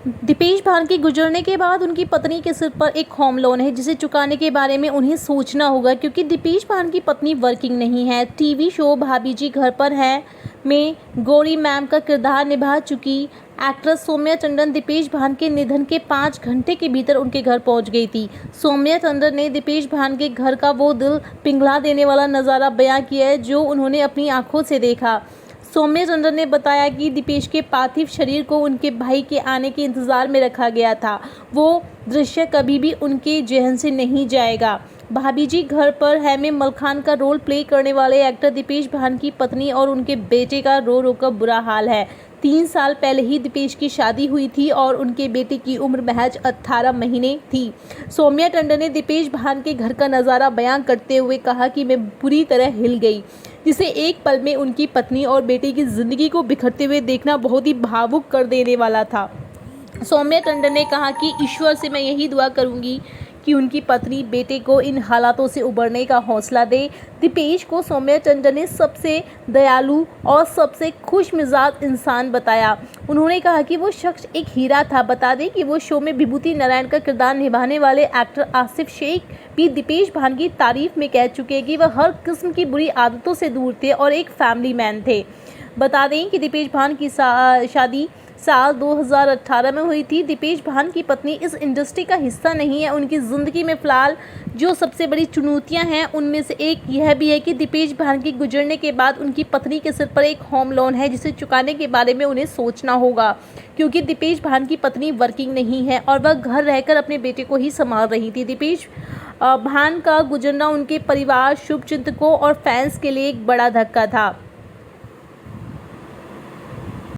दीपेश भान के गुजरने के बाद उनकी पत्नी के सिर पर एक होम लोन है जिसे चुकाने के बारे में उन्हें सोचना होगा, क्योंकि दीपेश भान की पत्नी वर्किंग नहीं है। टीवी शो भाभी जी घर पर हैं में गौरी मैम का किरदार निभा चुकी एक्ट्रेस सौम्या टंडन दीपेश भान के निधन के 5 घंटे के भीतर उनके घर पहुंच गई थी। सौम्या टंडन ने दीपेश भान के घर का वो दिल पिघला देने वाला नज़ारा बयां किया है जो उन्होंने अपनी आंखों से देखा। सौम्या टंडन ने बताया कि दीपेश के पार्थिव शरीर को उनके भाई के आने के इंतज़ार में रखा गया था। वो दृश्य कभी भी उनके जहन से नहीं जाएगा। भाभी जी घर पर है में मलखान का रोल प्ले करने वाले एक्टर दीपेश भान की पत्नी और उनके बेटे का रो रो कर बुरा हाल है। 3 साल पहले ही दीपेश की शादी हुई थी और उनके बेटे की उम्र महज 18 महीने थी। सौम्या टंडन ने दीपेश भान के घर का नज़ारा बयां करते हुए कहा कि मैं बुरी तरह हिल गई, जिसे एक पल में उनकी पत्नी और बेटे की ज़िंदगी को बिखरते हुए देखना बहुत ही भावुक कर देने वाला था। सौम्या टंडन ने कहा कि ईश्वर से मैं यही दुआ करूंगी कि उनकी पत्नी बेटे को इन हालातों से उबरने का हौसला दे। दीपेश को सौम्या टंडन ने सबसे दयालु और सबसे खुश मिजाज इंसान बताया। उन्होंने कहा कि वो शख्स एक हीरा था। बता दें कि वो शो में विभूति नारायण का किरदार निभाने वाले एक्टर आसिफ शेख भी दीपेश भान की तारीफ में कह चुके हैं कि वह हर किस्म की बुरी आदतों से दूर थे और एक फैमिली मैन थे। बता दें कि दीपेश भान की शादी साल 2018 में हुई थी। दीपेश भान की पत्नी इस इंडस्ट्री का हिस्सा नहीं है। उनकी ज़िंदगी में फ़िलहाल जो सबसे बड़ी चुनौतियां हैं उनमें से एक यह भी है कि दीपेश भान के गुजरने के बाद उनकी पत्नी के सिर पर एक होम लोन है जिसे चुकाने के बारे में उन्हें सोचना होगा, क्योंकि दीपेश भान की पत्नी वर्किंग नहीं है और वह घर रहकर अपने बेटे को ही संभाल रही थी। दीपेश भान का गुजरना उनके परिवार, शुभचिंतकों और फैंस के लिए एक बड़ा धक्का था।